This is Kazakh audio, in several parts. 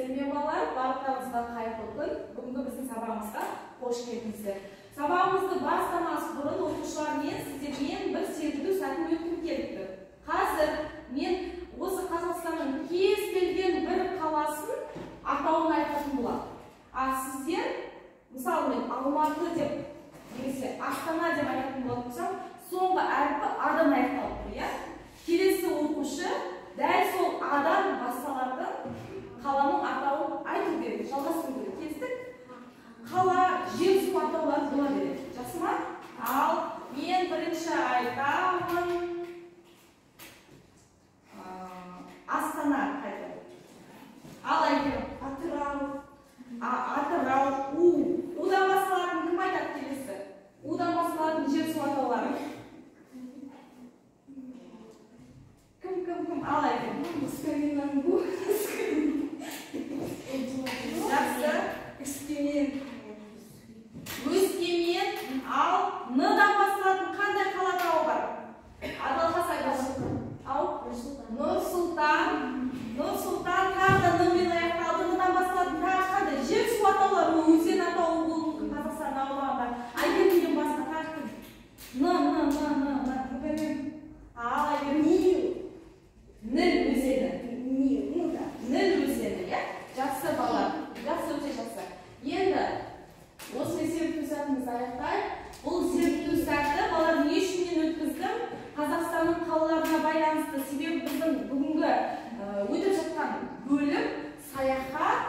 Сәлеме балалар, барлықтарыңызға қайырлы күн. Бүгінгі біздің сабағымызға қош келдіңіздер. Сабағымызды бастамас бұрын оқушылармен сіздермен бір серпілу сәтін өткім келіпті. Қазір мен осы Қазақстанның кез келген бір қаласын атауын айтатын боламын. Сіздер, мысалы мен Алматы деп немесе Астана деп айтатын болсам, соңғы әрпі адан аяқталып тұр, иә? Келесі оқушы дәл сол адан басталатын қаланың атауын айту керек, жалғастыру керек. Келістік? Қала, жер, су атаулары бола береді. Жақсы ма? Ал мен бірінші айтамын. Астана қайда? Ал айтамын. Атырау, Удан басқалардың кім айтады келесі? Удан басқалардың жер, су атаулары. Кім? Ал айтамын. Жақсы. Өскемен, ал Н-дан басталатын қандай қала атауы бар? Адалқас айтады. Нұр-Сұлтан, тағы да Н-мен аяқталды. Н-дан басталатын тағы қандай? Жер, су атаулары, өзен атауы болуы мүмкін Қазақстан аумағында. Айгерімнен басқа тағы кім? Ал Айгерім. Ніл өзені. Ніл өзені, иә? Жақсы балалар. Жақсы, өте жақсы. Енді осы зерттеу сәтімізді аяқтайық. Бұл зерттеу сәті балалар не үшін мен өткіздім? Қазақстанның қалаларына байланысты. Себебі біздің бүгінгі өтіп жатқан бөлім саяхат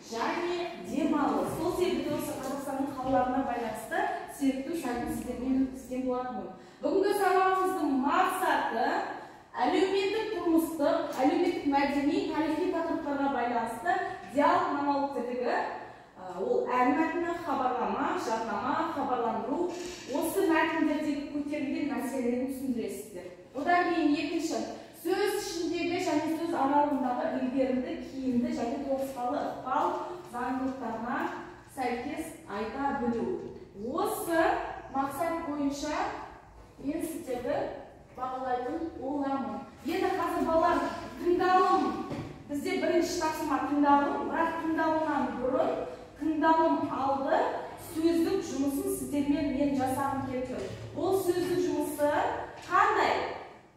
және демалыс. Сол себепті осы Қазақстанның қалаларына байланысты зерттеу сәтін сіздермен өткізген болатынмын. Бүгінгі сабағымыздың мақсаты әлеуметтік тұрмыстық, әлеуметтік мәдени, тарихи тақырыптарға байланысты диалог монологтегі ол әр мәтіні, хабарлама, жарнама, хабарландыру, осы мәтіндердегі көтерілген мәселелерін түсіндіресіздер. Одан кейін екінші, сөз ішіндегі және сөз аралығындағы ілгерінді, кейінді және тоғыспалы ықпал заңдылықтарына сәйкес айта білу. Осы мақсат бойынша мен сіздерді бағалайтын боламын. Енді қазір балалар тыңдалым. Бізде бірінші тапсырма тыңдалым, бірақ тыңдалымнан бұрын тыңдалым алды сөздік жұмысын сіздермен мен жасағым келді. Ол сөздік жұмысы қандай?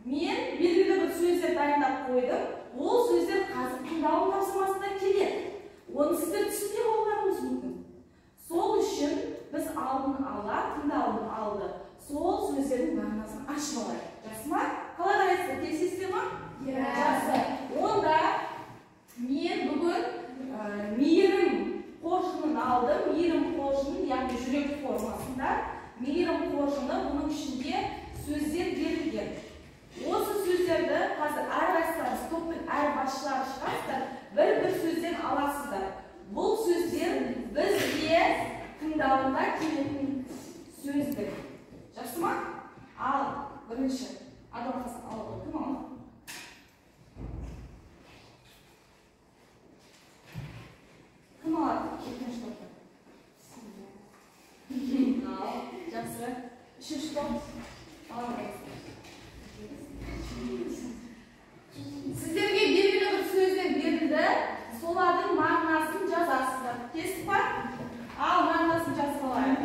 Мен белгілі бір сөздер дайындап қойдым. Ол сөздер қазір тыңдалым тапсырмасында келеді. Оны сіздер түсінбей қалуларыңыз мүмкін. Сол үшін біз алдын ала тыңдалым алды. Сол сөздердің мағынасын ашып алайық. Жақсы ма? Қалай қарайсыздар? Келісесіздер ма? Жақсы. Онда мен бүгін мейірім қоржынын алдым. Мейірім қоржынын, яғни жүрек формасында. Мейірім қоржыны, бұның ішінде сөздер берілген. Осы сөздерді қазір әрқайсыларыңыз топтың әр басшылары шығарсыздар, бір сөзден аласыздар. Бұл сөздер бізге тыңдалымда келетін сөздер. Жақсы ма? Ал бірінші Адалқасын алады. Кім алады? Кім алады? Екінші топты. Ал, жақсы. Үшінші топ. Сіздерге белгілі бір сөздер берілді. Солардың мағынасын жазасыздар. Кестік па? Ал мағынасын жазып алайық.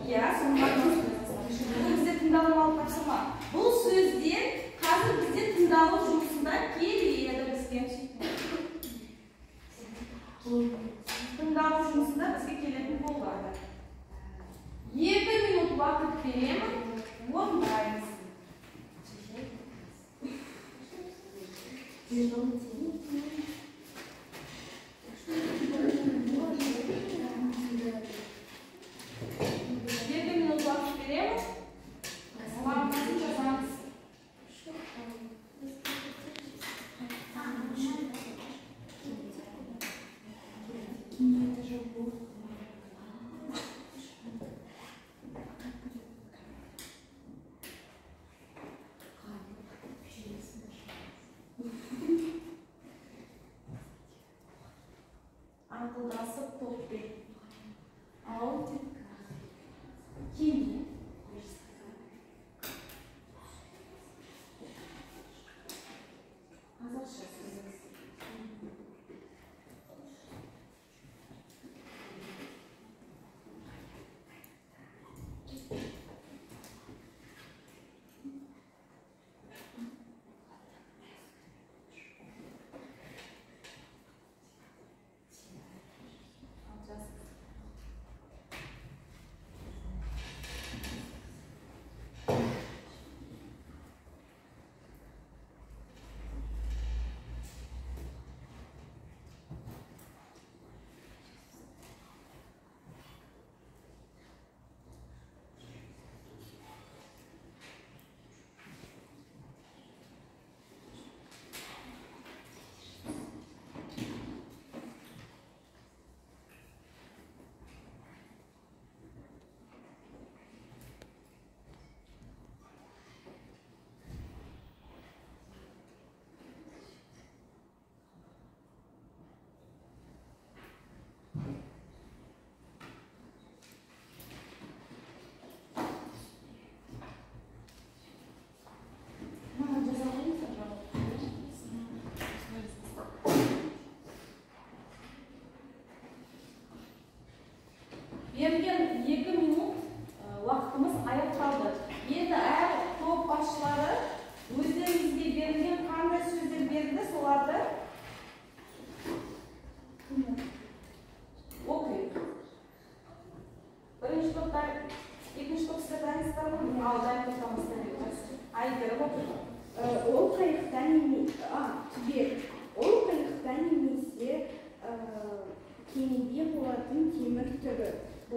Иә, соның мағынасын жазасыздар. Бұл бізде тыңдалым алып тапсырма. Бұл сөздер қазір бізде тыңдалым жұмысында келеді бізге. Тыңдалым жұмысында бізге келетін болады. 2 минут уақыт беремін. Орындаймыз.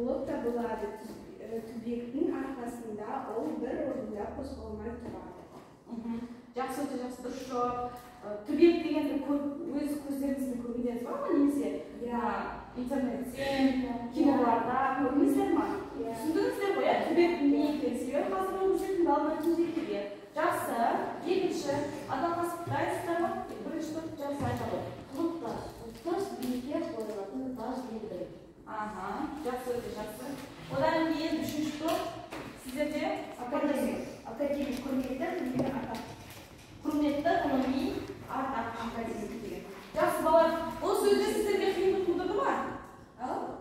болып табылады. Түбектің арқасында ол бір орында қозғалмай тұрады. Жақсы, өте жақсы, дұрыс жауап. Түбек дегенді өз көздеріңізбен көргендеріңіз бар ма, немесе интернеттен, киноларда көрдіңіздер ма? Түсіндіңіздер ғой, түбектің не екенін себебі қазір өмірде тыңдалған түбектерге. Жақсы. Екінші, адам қасықтайсыздар ма? Бірінші топ жақсы айтады. Тұтас биікке қойылатын тас белгі. Жақсы, өте жақсы. Одан кейін үшінші топ сіздерде Академик құрметті ғылыми атақ. Құрметті ғылыми атақ академик деген. Жақсы балалар, бұл сөздер сіздерге қиындық тудырды ма?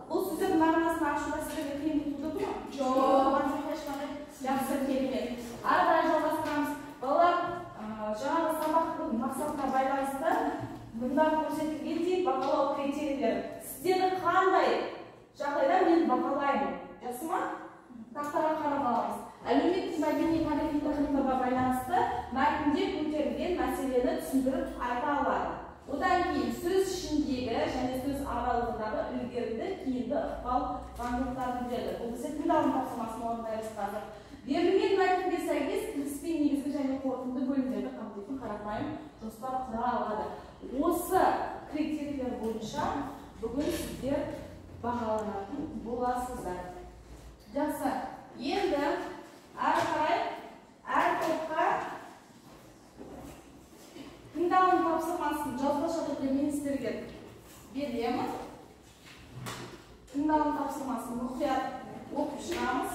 Бұл сөздердің мағынасын ашуға сіздерге қиындық тудырды ма? Жоқ. Жақсы, керемет. Ары қарай жалғастырамыз. Балалар, жаңағы сабақтың мақсатына байланысты мұнда көрсетілгендей бағалау критерийлері. Сіздерді қандай жағдайда мен бағалаймын? Жақсы ма? Тақтаға қарап аламыз. Әлеуметтік мәдени тарихи тақырыптарға байланысты мәтінде көтерілген мәселені түсіндіріп айта алады. Одан кейін сөз ішіндегі және сөз аралығындағы ілгерінді, кейінді ықпал заңдылықтарын біледі. Бұл бізде тыңдалым тапсырмасын орындаймыз қазір. Берілген мәтінге сәйкес кіріспе негізгі және қорытынды бөлімдерді қамтитын қарапайым жоспар құра алады. Осы критерийлер бойынша бүгін сіздер бағаланатын боласыздар. Жақсы. Енді ары қарай әр топқа тыңдалым тапсырмасын жазбаша түрде мен сіздерге беремін. Тыңдалым тапсырмасын мұқият оқып шығамыз.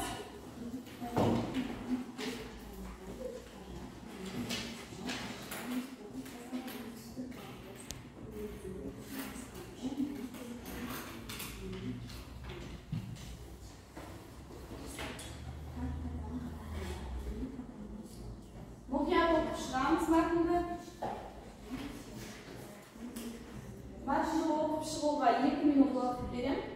Мұқият оқып шығамыз мәтінді. Мәтінді оқып шығуға 2 минут уақыт беремін.